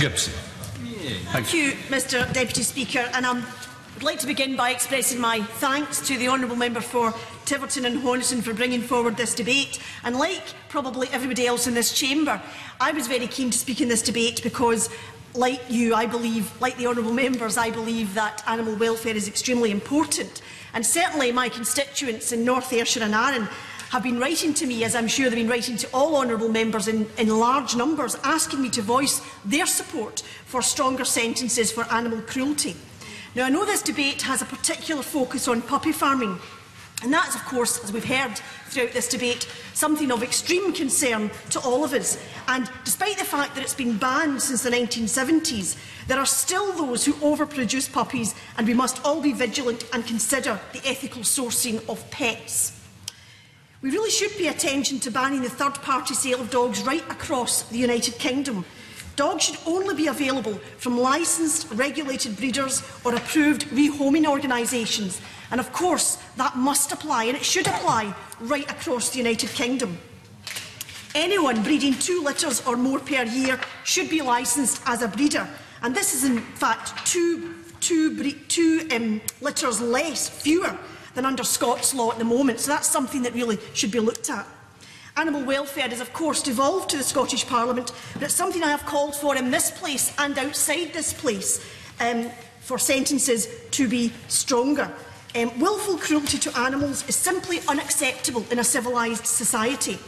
Gibson. Thank you, Mr Deputy Speaker. And I would like to begin by expressing my thanks to the honourable member for Tiverton and Honiton for bringing forward this debate. And like probably everybody else in this chamber, I was very keen to speak in this debate because, like you, I believe, like the honourable members, I believe that animal welfare is extremely important. And certainly my constituents in North Ayrshire and Arran have been writing to me, as I'm sure they've been writing to all honourable members in large numbers, asking me to voice their support for stronger sentences for animal cruelty. Now, I know this debate has a particular focus on puppy farming, and that is, of course, as we've heard throughout this debate, something of extreme concern to all of us. And despite the fact that it's been banned since the 1970s, there are still those who overproduce puppies, and we must all be vigilant and consider the ethical sourcing of pets. We really should pay attention to banning the third-party sale of dogs right across the United Kingdom. Dogs should only be available from licensed, regulated breeders or approved rehoming organisations. And of course, that must apply, and it should apply right across the United Kingdom. Anyone breeding 2 litters or more per year should be licensed as a breeder. And this is in fact two litters fewer than under Scots law at the moment, so that's something that really should be looked at. Animal welfare is, of course, devolved to the Scottish Parliament, but it's something I have called for in this place and outside this place for sentences to be stronger. Wilful cruelty to animals is simply unacceptable in a civilised society.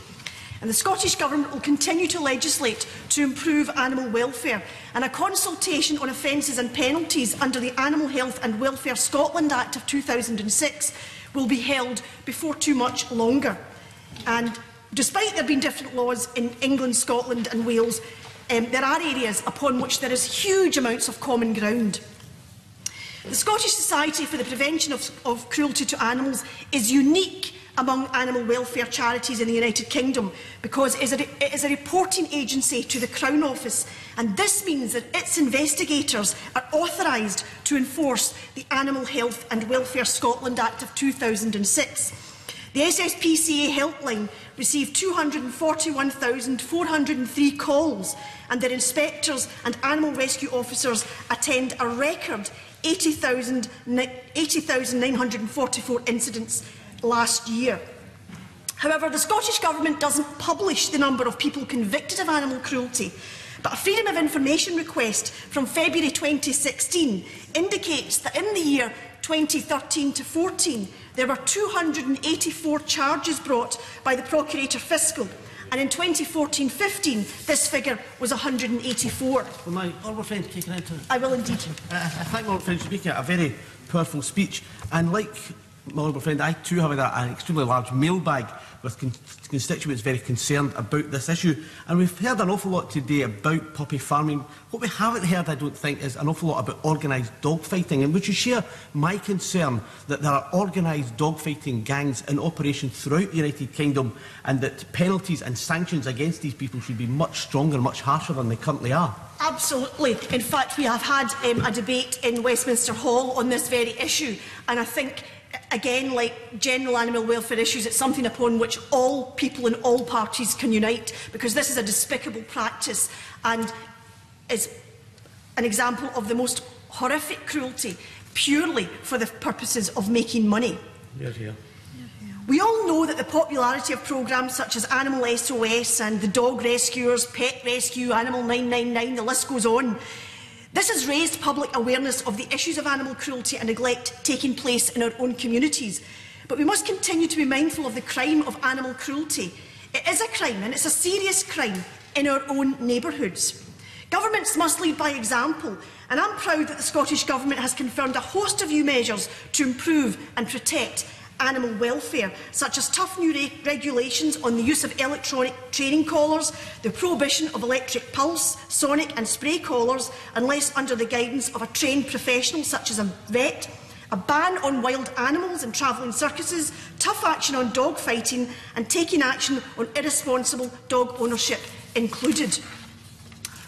And the Scottish Government will continue to legislate to improve animal welfare, and a consultation on offences and penalties under the Animal Health and Welfare Scotland Act of 2006 will be held before too much longer. And despite there being different laws in England, Scotland and Wales, there are areas upon which there is huge amounts of common ground. The Scottish Society for the Prevention of Cruelty to Animals is unique among animal welfare charities in the United Kingdom because it is a reporting agency to the Crown Office, and this means that its investigators are authorised to enforce the Animal Health and Welfare Scotland Act of 2006. The SSPCA helpline received 241,403 calls, and their inspectors and animal rescue officers attend a record 80,944 incidents last year. However, the Scottish Government doesn't publish the number of people convicted of animal cruelty, but a Freedom of Information request from February 2016 indicates that in the year 2013 to 14 there were 284 charges brought by the Procurator Fiscal, and in 2014-15 this figure was 184. Will my honourable friend take an answer? I will indeed. I thank my honourable friend Speaker. A very powerful speech, and like my honourable friend, I too have an extremely large mailbag with constituents very concerned about this issue. And we've heard an awful lot today about puppy farming. What we haven't heard, I don't think, is an awful lot about organised dog fighting. And would you share my concern that there are organised dog fighting gangs in operation throughout the United Kingdom, and that penalties and sanctions against these people should be much stronger, much harsher than they currently are? Absolutely. In fact, we have had a debate in Westminster Hall on this very issue, and I think, again, like general animal welfare issues, it's something upon which all people in all parties can unite, because this is a despicable practice and is an example of the most horrific cruelty, purely for the purposes of making money. Yes, yeah. We all know that the popularity of programmes such as Animal SOS and the Dog Rescuers, Pet Rescue, Animal 999, the list goes on. This has raised public awareness of the issues of animal cruelty and neglect taking place in our own communities. But we must continue to be mindful of the crime of animal cruelty. It is a crime, and it's a serious crime in our own neighbourhoods. Governments must lead by example, and I'm proud that the Scottish Government has confirmed a host of new measures to improve and protect animal welfare, such as tough new regulations on the use of electronic training collars, the prohibition of electric pulse, sonic and spray collars unless under the guidance of a trained professional such as a vet, a ban on wild animals and travelling circuses, tough action on dog fighting, and taking action on irresponsible dog ownership included.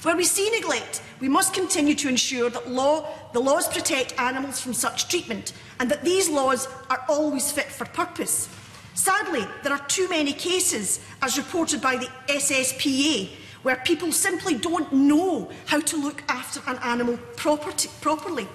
Where we see neglect, we must continue to ensure that the laws protect animals from such treatment, and that these laws are always fit for purpose. Sadly, there are too many cases, as reported by the SSPA, where people simply don't know how to look after an animal properly.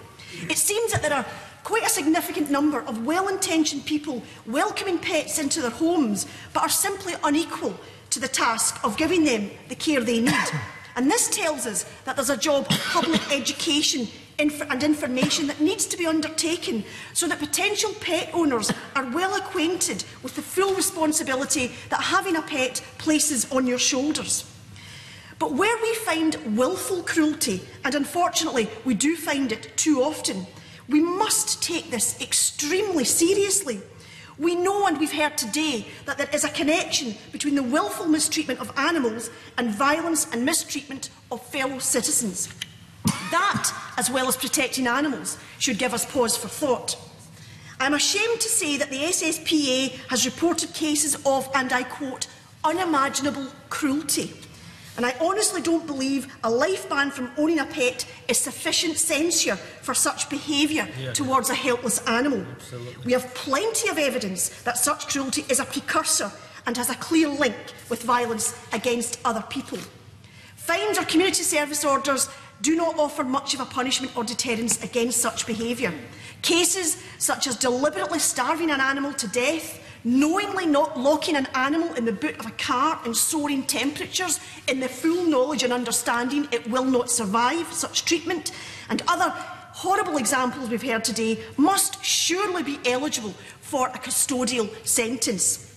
It seems that there are quite a significant number of well-intentioned people welcoming pets into their homes, but are simply unequal to the task of giving them the care they need. And this tells us that there's a job of public education and information that needs to be undertaken so that potential pet owners are well acquainted with the full responsibility that having a pet places on your shoulders. But where we find willful cruelty, and unfortunately we do find it too often, we must take this extremely seriously. We know, and we've heard today, that there is a connection between the willful mistreatment of animals and violence and mistreatment of fellow citizens. That, as well as protecting animals, should give us pause for thought. I am ashamed to say that the SSPA has reported cases of, and I quote, unimaginable cruelty. And I honestly don't believe a life ban from owning a pet is sufficient censure for such behaviour towards a helpless animal. Absolutely. We have plenty of evidence that such cruelty is a precursor and has a clear link with violence against other people. Fines or community service orders do not offer much of a punishment or deterrence against such behaviour. Cases such as deliberately starving an animal to death, knowingly not locking an animal in the boot of a car in soaring temperatures in the full knowledge and understanding it will not survive such treatment, and other horrible examples we've heard today must surely be eligible for a custodial sentence.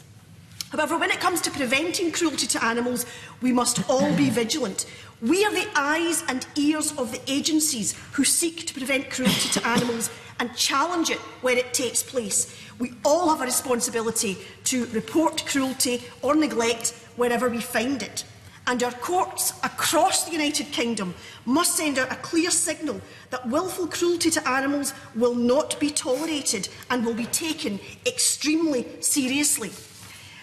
However, when it comes to preventing cruelty to animals, we must all be vigilant. We are the eyes and ears of the agencies who seek to prevent cruelty to animals and challenge it where it takes place. We all have a responsibility to report cruelty or neglect wherever we find it. And our courts across the United Kingdom must send out a clear signal that willful cruelty to animals will not be tolerated and will be taken extremely seriously.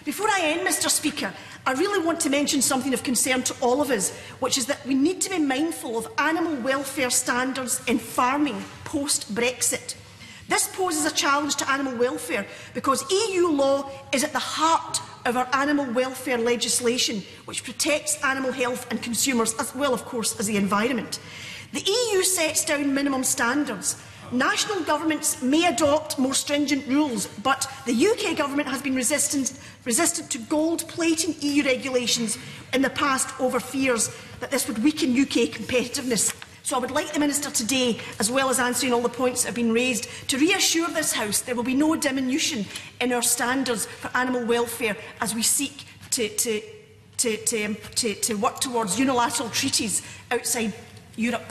Before I end, Mr. Speaker, I really want to mention something of concern to all of us, which is that we need to be mindful of animal welfare standards in farming post-Brexit. This poses a challenge to animal welfare because EU law is at the heart of our animal welfare legislation, which protects animal health and consumers, as well, of course, as the environment. The EU sets down minimum standards. National governments may adopt more stringent rules, but the UK government has been resistant to gold-plating EU regulations in the past over fears that this would weaken UK competitiveness. So I would like the Minister today, as well as answering all the points that have been raised, to reassure this House there will be no diminution in our standards for animal welfare as we seek to work towards unilateral treaties outside Europe.